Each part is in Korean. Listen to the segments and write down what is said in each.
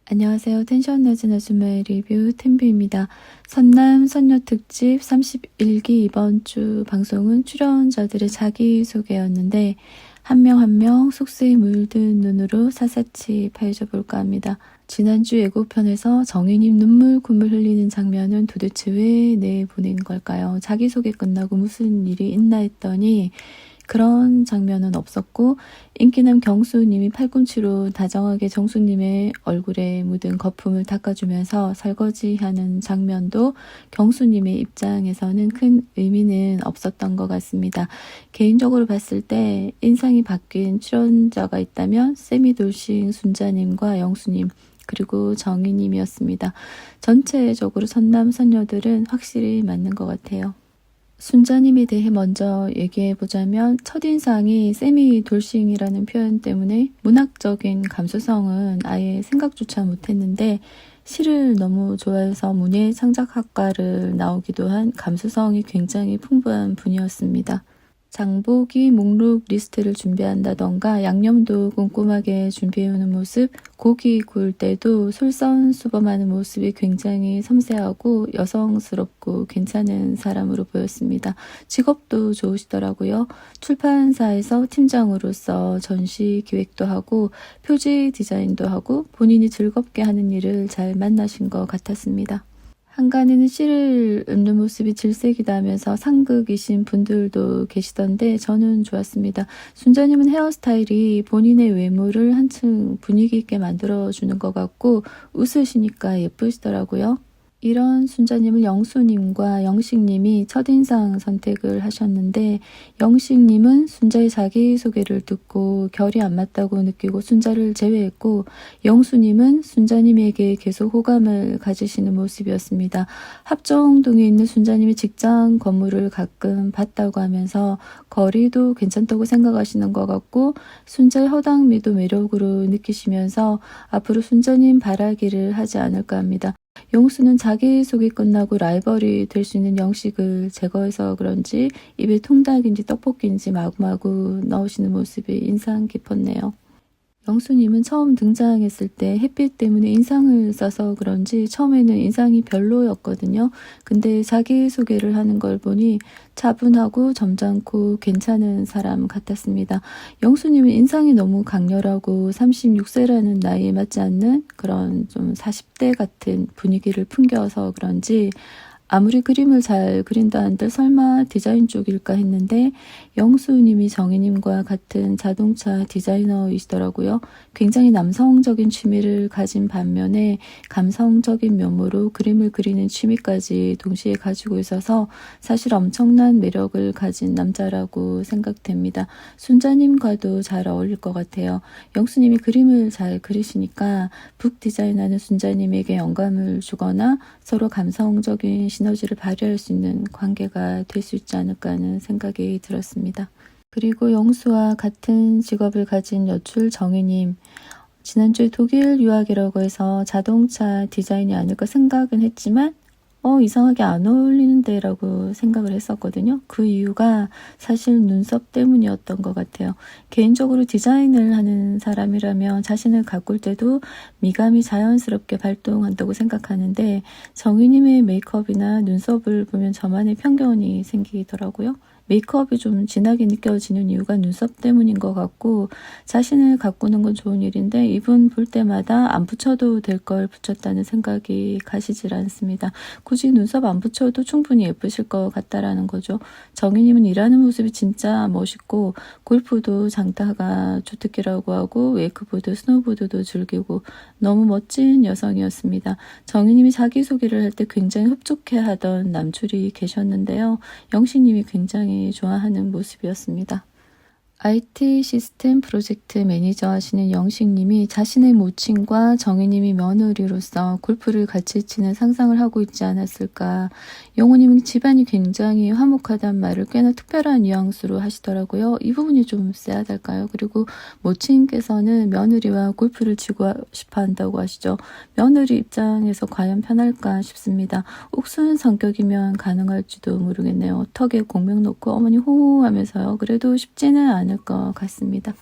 안녕하세요. 텐션 낮은 아줌마의 리뷰 텐뷰입니다. 선남 선녀 특집 31기 이번 주 방송은 출연자들의 자기소개였는데 한 명 한 명 속세에 물든 눈으로 사사치 파헤쳐볼까 합니다. 지난주 예고편에서 정희님 눈물 콧물 흘리는 장면은 도대체 왜 내보낸 걸까요? 자기소개 끝나고 무슨 일이 있나 했더니 그런 장면은 없었고 인기남 경수님이 팔꿈치로 다정하게 정수님의 얼굴에 묻은 거품을 닦아주면서 설거지하는 장면도 경수님의 입장에서는 큰 의미는 없었던 것 같습니다. 개인적으로 봤을 때 인상이 바뀐 출연자가 있다면 세미돌싱 순자님과 영수님 그리고 정희님이었습니다. 전체적으로 선남 선녀들은 확실히 맞는 것 같아요. 순자님에 대해 먼저 얘기해보자면 첫인상이 세미 돌싱이라는 표현 때문에 문학적인 감수성은 아예 생각조차 못했는데 시를 너무 좋아해서 문예 창작학과를 나오기도 한 감수성이 굉장히 풍부한 분이었습니다. 장보기 목록 리스트를 준비한다던가 양념도 꼼꼼하게 준비해오는 모습, 고기 구울 때도 솔선수범하는 모습이 굉장히 섬세하고 여성스럽고 괜찮은 사람으로 보였습니다. 직업도 좋으시더라고요. 출판사에서 팀장으로서 전시 기획도 하고 표지 디자인도 하고 본인이 즐겁게 하는 일을 잘 만나신 것 같았습니다. 한간에는 씨를 읊는 모습이 질색이다 하면서 상극이신 분들도 계시던데 저는 좋았습니다. 순자님은 헤어스타일이 본인의 외모를 한층 분위기 있게 만들어주는 것 같고 웃으시니까 예쁘시더라고요. 이런 순자님을 영수님과 영식님이 첫인상 선택을 하셨는데 영식님은 순자의 자기소개를 듣고 결이 안 맞다고 느끼고 순자를 제외했고 영수님은 순자님에게 계속 호감을 가지시는 모습이었습니다. 합정동에 있는 순자님의 직장 건물을 가끔 봤다고 하면서 거리도 괜찮다고 생각하시는 것 같고 순자의 허당미도 매력으로 느끼시면서 앞으로 순자님 바라기를 하지 않을까 합니다. 용수는 자기소개 끝나고 라이벌이 될 수 있는 영식을 제거해서 그런지 입에 통닭인지 떡볶이인지 마구마구 넣으시는 모습이 인상 깊었네요. 영수님은 처음 등장했을 때 햇빛 때문에 인상을 써서 그런지 처음에는 인상이 별로였거든요. 근데 자기소개를 하는 걸 보니 차분하고 점잖고 괜찮은 사람 같았습니다. 영수님은 인상이 너무 강렬하고 36세라는 나이에 맞지 않는 그런 좀 40대 같은 분위기를 풍겨서 그런지 아무리 그림을 잘 그린다 한들 설마 디자인 쪽일까 했는데 영수님이 정희님과 같은 자동차 디자이너이시더라고요. 굉장히 남성적인 취미를 가진 반면에 감성적인 면모로 그림을 그리는 취미까지 동시에 가지고 있어서 사실 엄청난 매력을 가진 남자라고 생각됩니다. 순자님과도 잘 어울릴 것 같아요. 영수님이 그림을 잘 그리시니까 북 디자인하는 순자님에게 영감을 주거나 서로 감성적인 시너지를 발휘할 수 있는 관계가 될 수 있지 않을까 하는 생각이 들었습니다. 그리고 영수와 같은 직업을 가진 여출 정희님. 지난주에 독일 유학이라고 해서 자동차 디자인이 아닐까 생각은 했지만 이상하게 안 어울리는데 라고 생각을 했었거든요. 그 이유가 사실 눈썹 때문이었던 것 같아요. 개인적으로 디자인을 하는 사람이라면 자신을 가꿀 때도 미감이 자연스럽게 발동한다고 생각하는데 정희님의 메이크업이나 눈썹을 보면 저만의 편견이 생기더라고요. 메이크업이 좀 진하게 느껴지는 이유가 눈썹 때문인 것 같고 자신을 가꾸는 건 좋은 일인데 이분 볼 때마다 안 붙여도 될 걸 붙였다는 생각이 가시질 않습니다. 굳이 눈썹 안 붙여도 충분히 예쁘실 것 같다라는 거죠. 정희님은 일하는 모습이 진짜 멋있고 골프도 장타가 주특기라고 하고 웨이크보드, 스노보드도 즐기고 너무 멋진 여성이었습니다. 정희님이 자기소개를 할 때 굉장히 흡족해하던 남출이 계셨는데요. 영식님이 굉장히 좋아하는 모습이었습니다. IT 시스템 프로젝트 매니저 하시는 영식님이 자신의 모친과 정희님이 며느리로서 골프를 같이 치는 상상을 하고 있지 않았을까. 영호님은 집안이 굉장히 화목하단 말을 꽤나 특별한 뉘앙스로 하시더라고요. 이 부분이 좀 쎄하달까요? 그리고 모친께서는 며느리와 골프를 치고 싶어 한다고 하시죠. 며느리 입장에서 과연 편할까 싶습니다. 옥순 성격이면 가능할지도 모르겠네요. 턱에 공명 놓고 어머니 호호 하면서요. 그래도 쉽지는 않을 것 같습니다.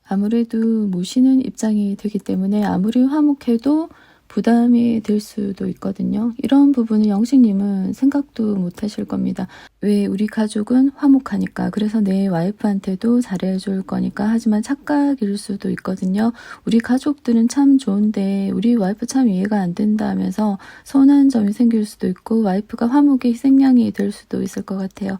아무래도 모시는 입장이 되기 때문에 아무리 화목해도 부담이 될 수도 있거든요. 이런 부분은 영식님은 생각도 못 하실 겁니다. 왜 우리 가족은 화목하니까, 그래서 내 와이프한테도 잘해줄 거니까. 하지만 착각일 수도 있거든요. 우리 가족들은 참 좋은데 우리 와이프 참 이해가 안 된다 하면서 서운한 점이 생길 수도 있고, 와이프가 화목의 희생양이 될 수도 있을 것 같아요.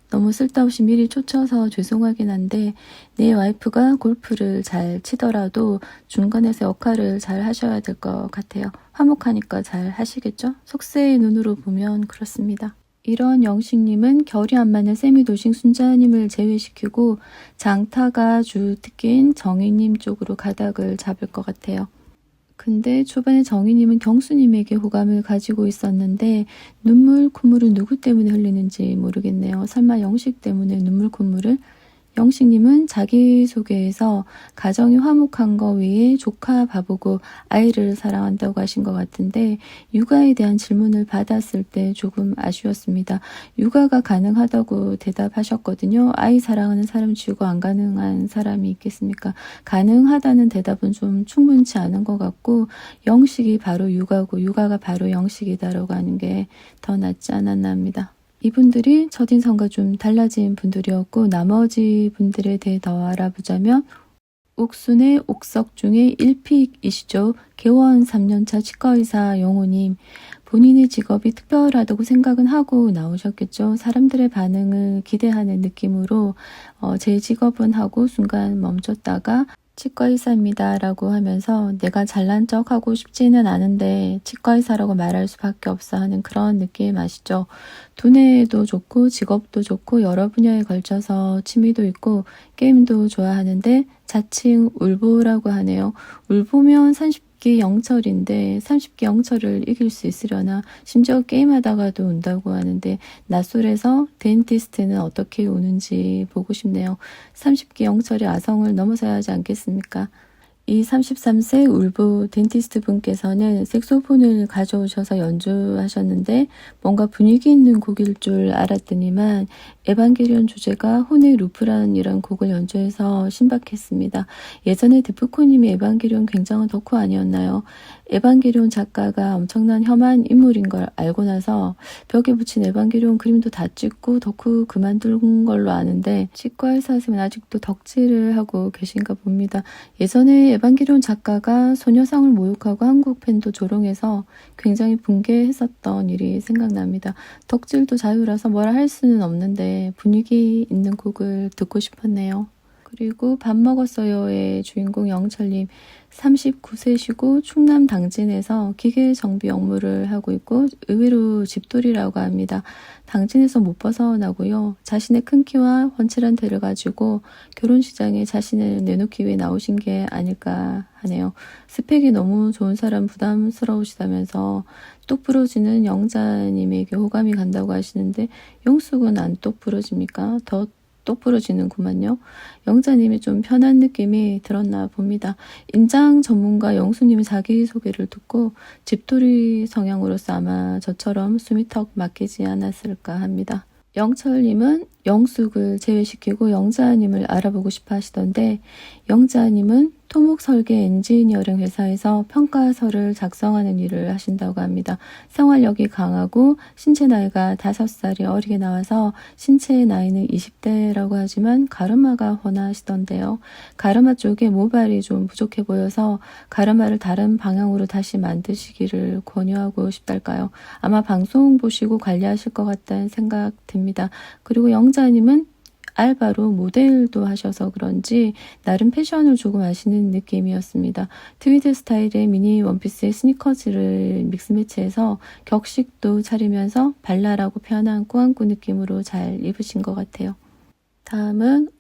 너무 쓸데없이 미리 쫓아서 죄송하긴 한데, 내 와이프가 골프를 잘 치더라도 중간에서 역할을 잘 하셔야 될 것 같아요. 화목하니까 잘 하시겠죠? 속세의 눈으로 보면 그렇습니다. 이런 영식님은 결이 안 맞는 세미도식 순자님을 제외시키고 장타가 주특기인 정희님 쪽으로 가닥을 잡을 것 같아요. 근데 초반에 정희님은 경수님에게 호감을 가지고 있었는데 눈물 콧물은 누구 때문에 흘리는지 모르겠네요. 설마 영식 때문에 눈물 콧물을? 영식님은 자기소개에서 가정이 화목한 거 위에 조카 바보고 아이를 사랑한다고 하신 것 같은데, 육아에 대한 질문을 받았을 때 조금 아쉬웠습니다. 육아가 가능하다고 대답하셨거든요. 아이 사랑하는 사람 치고 안 가능한 사람이 있겠습니까? 가능하다는 대답은 좀 충분치 않은 것 같고, 영식이 바로 육아고 육아가 바로 영식이다라고 하는 게 더 낫지 않았나 합니다. 이분들이 첫인상과 좀 달라진 분들이었고, 나머지 분들에 대해 더 알아보자면 옥순의 옥석 중에 1픽이시죠. 개원 3년차 치과의사 영호님. 본인의 직업이 특별하다고 생각은 하고 나오셨겠죠. 사람들의 반응을 기대하는 느낌으로 제 직업은 하고 순간 멈췄다가 치과의사입니다 라고 하면서 내가 잘난 척 하고 싶지는 않은데 치과의사라고 말할 수밖에 없어 하는 그런 느낌 아시죠? 두뇌도 좋고 직업도 좋고 여러 분야에 걸쳐서 취미도 있고 게임도 좋아하는데 자칭 울보라고 하네요. 울보면 30기 영철인데 30기 영철을 이길 수 있으려나. 심지어 게임하다가도 운다고 하는데 낯설에서 덴티스트는 어떻게 우는지 보고 싶네요. 30기 영철의 아성을 넘어서야 하지 않겠습니까? 이 33세 울보 덴티스트 분께서는 색소폰을 가져오셔서 연주하셨는데 뭔가 분위기 있는 곡일 줄 알았더니만 에반게리온 주제가 혼의 루프란이란 곡을 연주해서 신박했습니다. 예전에 데프콘님이 에반게리온 굉장한 덕후 아니었나요? 에반게리온 작가가 엄청난 혐한 인물인 걸 알고 나서 벽에 붙인 에반게리온 그림도 다 찍고 덕후 그만둔 걸로 아는데 치과의사 선생님은 아직도 덕질을 하고 계신가 봅니다. 예전에 에반게리온 작가가 소녀상을 모욕하고 한국 팬도 조롱해서 굉장히 붕괴했었던 일이 생각납니다. 덕질도 자유라서 뭐라 할 수는 없는데 분위기 있는 곡을 듣고 싶었네요. 그리고 밥 먹었어요의 주인공 영철님, 39세시고 충남 당진에서 기계 정비 업무를 하고 있고 의외로 집돌이라고 합니다. 당진에서 못 벗어나고요. 자신의 큰 키와 훤칠한 태를 가지고 결혼시장에 자신을 내놓기 위해 나오신 게 아닐까 하네요. 스펙이 너무 좋은 사람 부담스러우시다면서 똑부러지는 영자님에게 호감이 간다고 하시는데 영숙은 안 똑부러집니까? 더 똑부러지는구만요. 영자님이 좀 편한 느낌이 들었나 봅니다. 임장 전문가 영수님의 자기소개를 듣고 집돌이 성향으로서 아마 저처럼 숨이 턱 막히지 않았을까 합니다. 영철님은 영숙을 제외시키고 영자님을 알아보고 싶어 하시던데 영자님은 토목 설계 엔지니어링 회사에서 평가서를 작성하는 일을 하신다고 합니다. 생활력이 강하고 신체 나이가 5살이 어리게 나와서 신체의 나이는 20대라고 하지만 가르마가 훤하시던데요. 가르마 쪽에 모발이 좀 부족해 보여서 가르마를 다른 방향으로 다시 만드시기를 권유하고 싶달까요. 아마 방송 보시고 관리하실 것 같다는 생각 듭니다. 그리고 영자님은 알바로 모델도 하셔서 그런지 나름 패션을 조금 아시는 느낌이었습니다. 트위드 스타일의 미니 원피스에 스니커즈를 믹스매치해서 격식도 차리면서 발랄하고 편한 꾸안꾸 느낌으로 잘 입으신 것 같아요. 다음은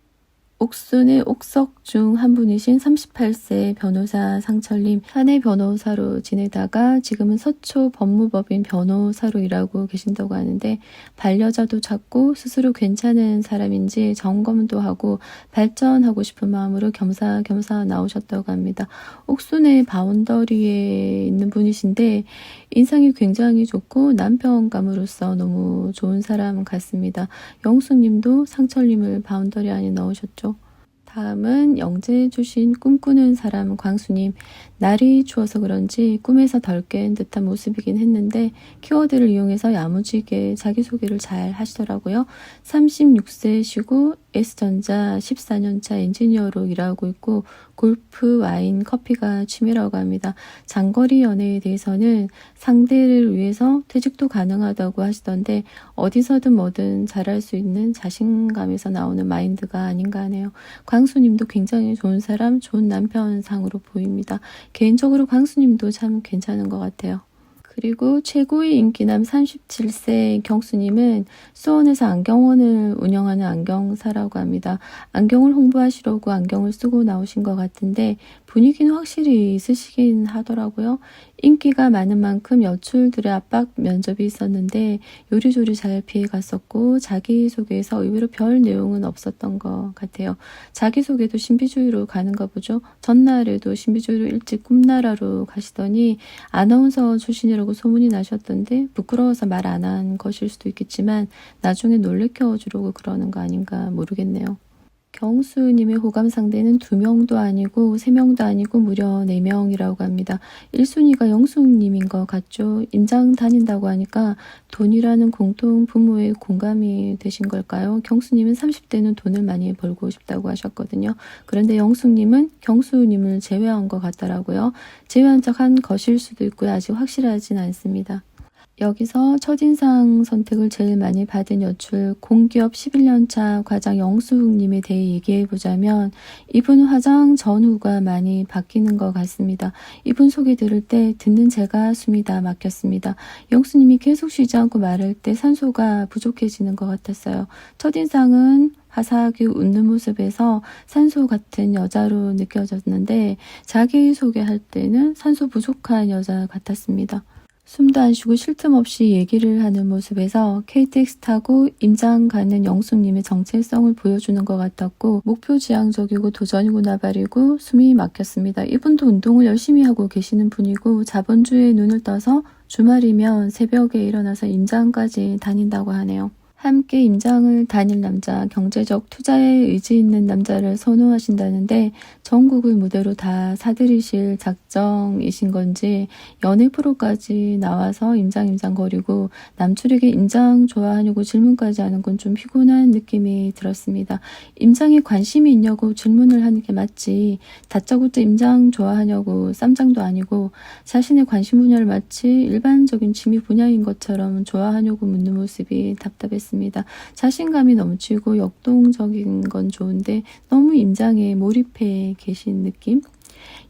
옥순의 옥석 중 한 분이신 38세 변호사 상철님, 사내 변호사로 지내다가 지금은 서초 법무법인 변호사로 일하고 계신다고 하는데 반려자도 찾고 스스로 괜찮은 사람인지 점검도 하고 발전하고 싶은 마음으로 겸사겸사 나오셨다고 합니다. 옥순의 바운더리에 있는 분이신데 인상이 굉장히 좋고 남편감으로서 너무 좋은 사람 같습니다. 영수님도 상철님을 바운더리 안에 넣으셨죠. 다음은 영재 주신 꿈꾸는 사람 광수님. 날이 추워서 그런지 꿈에서 덜 깬 듯한 모습이긴 했는데 키워드를 이용해서 야무지게 자기소개를 잘 하시더라고요. 36세시고 S전자 14년차 엔지니어로 일하고 있고 골프, 와인, 커피가 취미라고 합니다. 장거리 연애에 대해서는 상대를 위해서 퇴직도 가능하다고 하시던데 어디서든 뭐든 잘할 수 있는 자신감에서 나오는 마인드가 아닌가 하네요. 광수님도 굉장히 좋은 사람, 좋은 남편상으로 보입니다. 개인적으로 광수님도 참 괜찮은 것 같아요. 그리고 최고의 인기남 37세 경수님은 수원에서 안경원을 운영하는 안경사라고 합니다. 안경을 홍보하시려고 안경을 쓰고 나오신 것 같은데 분위기는 확실히 있으시긴 하더라고요. 인기가 많은 만큼 여출들의 압박 면접이 있었는데 요리조리 잘 피해갔었고 자기소개에서 의외로 별 내용은 없었던 것 같아요. 자기소개도 신비주의로 가는가 보죠. 전날에도 신비주의로 일찍 꿈나라로 가시더니 아나운서 출신이라고 소문이 나셨던데 부끄러워서 말 안 한 것일 수도 있겠지만 나중에 놀래켜 주려고 그러는 거 아닌가 모르겠네요. 경수님의 호감 상대는 2명도 아니고 3명도 아니고 무려 4명이라고 합니다. 1순위가 영숙님인 것 같죠. 임장 다닌다고 하니까 돈이라는 공통 부모의 공감이 되신 걸까요? 경수님은 30대는 돈을 많이 벌고 싶다고 하셨거든요. 그런데 영숙님은 경수님을 제외한 것 같더라고요. 제외한 척한 것일 수도 있고요. 아직 확실하진 않습니다. 여기서 첫인상 선택을 제일 많이 받은 여출 공기업 11년차 과장 영숙님에 대해 얘기해보자면 이분 화장 전후가 많이 바뀌는 것 같습니다. 이분 소개 들을 때 듣는 제가 숨이 다 막혔습니다. 영숙님이 계속 쉬지 않고 말할 때 산소가 부족해지는 것 같았어요. 첫인상은 화사하게 웃는 모습에서 산소 같은 여자로 느껴졌는데 자기소개할 때는 산소 부족한 여자 같았습니다. 숨도 안 쉬고 쉴 틈 없이 얘기를 하는 모습에서 KTX 타고 임장 가는 영숙님의 정체성을 보여주는 것 같았고 목표지향적이고 도전이고 나발이고 숨이 막혔습니다. 이분도 운동을 열심히 하고 계시는 분이고 자본주의에 눈을 떠서 주말이면 새벽에 일어나서 임장까지 다닌다고 하네요. 함께 임장을 다닐 남자, 경제적 투자에 의지 있는 남자를 선호하신다는데 전국을 무대로 다 사들이실 작정이신 건지 연예 프로까지 나와서 임장 거리고 남출에게 임장 좋아하냐고 질문까지 하는 건 좀 피곤한 느낌이 들었습니다. 임장에 관심이 있냐고 질문을 하는 게 맞지 다짜고짜 임장 좋아하냐고 쌈장도 아니고 자신의 관심 분야를 마치 일반적인 취미 분야인 것처럼 좋아하냐고 묻는 모습이 답답했습니다. 자신감이 넘치고 역동적인 건 좋은데 너무 임장에 몰입해 계신 느낌?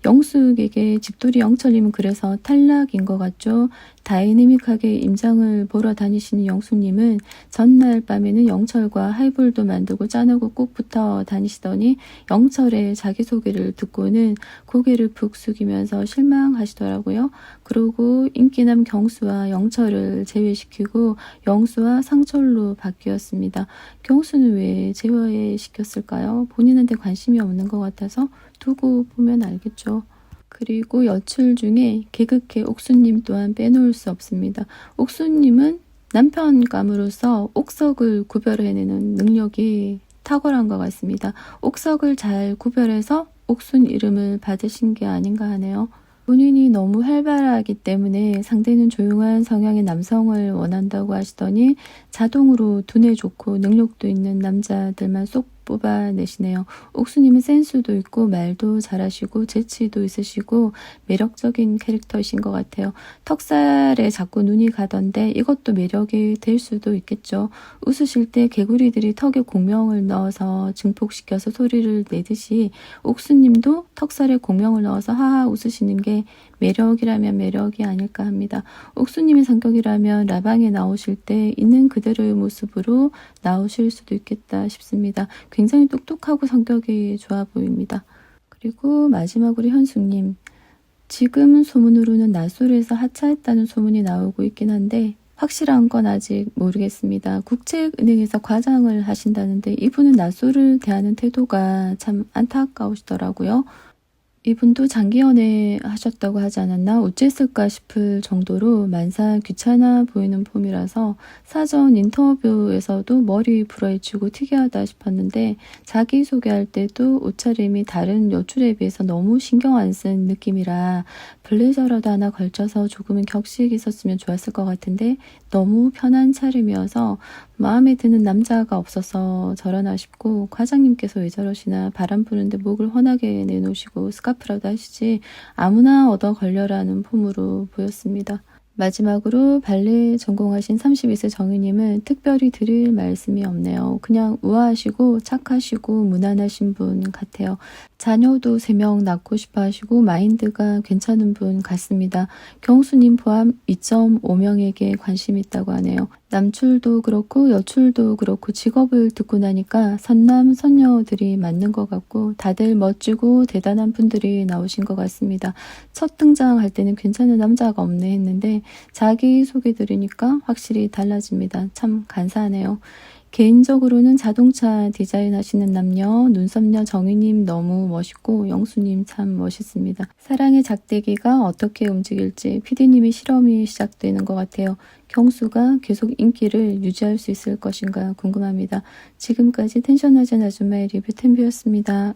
영숙에게 집돌이 영철님은 그래서 탈락인 것 같죠. 다이내믹하게 임장을 보러 다니시는 영숙님은 전날 밤에는 영철과 하이볼도 만들고 짠하고 꼭 붙어 다니시더니 영철의 자기소개를 듣고는 고개를 푹 숙이면서 실망하시더라고요. 그러고 인기남 경수와 영철을 제외시키고 영수와 상철로 바뀌었습니다. 경수는 왜 제외시켰을까요? 본인한테 관심이 없는 것 같아서 두고 보면 알겠죠. 그리고 여출 중에 개그캐 옥수님 또한 빼놓을 수 없습니다. 옥수님은 남편감으로서 옥석을 구별해내는 능력이 탁월한 것 같습니다. 옥석을 잘 구별해서 옥순 이름을 받으신 게 아닌가 하네요. 본인이 너무 활발하기 때문에 상대는 조용한 성향의 남성을 원한다고 하시더니 자동으로 두뇌 좋고 능력도 있는 남자들만 쏙 뽑아내시네요. 옥수님은 센스도 있고 말도 잘하시고 재치도 있으시고 매력적인 캐릭터이신 것 같아요. 턱살에 자꾸 눈이 가던데 이것도 매력이 될 수도 있겠죠. 웃으실 때 개구리들이 턱에 공명을 넣어서 증폭시켜서 소리를 내듯이 옥수님도 턱살에 공명을 넣어서 하하 웃으시는 게 매력이라면 매력이 아닐까 합니다. 옥수님의 성격이라면 라방에 나오실 때 있는 그대로의 모습으로 나오실 수도 있겠다 싶습니다. 굉장히 똑똑하고 성격이 좋아 보입니다. 그리고 마지막으로 현숙님. 지금은 소문으로는 낮술에서 하차했다는 소문이 나오고 있긴 한데 확실한 건 아직 모르겠습니다. 국책은행에서 과장을 하신다는데 이분은 낮술을 대하는 태도가 참 안타까우시더라고요. 이분도 장기 연애 하셨다고 하지 않았나? 어쨌을까 싶을 정도로 만사 귀찮아 보이는 폼이라서 사전 인터뷰에서도 머리 불어헤치고 특이하다 싶었는데 자기소개할 때도 옷차림이 다른 여출에 비해서 너무 신경 안 쓴 느낌이라 블레저라도 하나 걸쳐서 조금은 격식 있었으면 좋았을 것 같은데 너무 편한 차림이어서 마음에 드는 남자가 없어서 저러나 싶고 과장님께서 왜 저러시나 바람 부는데 목을 환하게 내놓으시고 스카프라도 하시지 아무나 얻어 걸려라는 폼으로 보였습니다. 마지막으로 발레 전공하신 32세 정희님은 특별히 드릴 말씀이 없네요. 그냥 우아하시고 착하시고 무난하신 분 같아요. 자녀도 3명 낳고 싶어 하시고 마인드가 괜찮은 분 같습니다. 경수님 포함 2.5명에게 관심 있다고 하네요. 남출도 그렇고 여출도 그렇고 직업을 듣고 나니까 선남 선녀들이 맞는 것 같고 다들 멋지고 대단한 분들이 나오신 것 같습니다. 첫 등장할 때는 괜찮은 남자가 없네 했는데 자기소개 들으니까 확실히 달라집니다. 참 간사하네요. 개인적으로는 자동차 디자인 하시는 남녀 눈썹녀 정희님 너무 멋있고 영수님 참 멋있습니다. 사랑의 작대기가 어떻게 움직일지 PD님이 실험이 시작되는 것 같아요. 경수가 계속 인기를 유지할 수 있을 것인가 궁금합니다. 지금까지 텐션하지 아줌마의 리뷰 템뷰였습니다.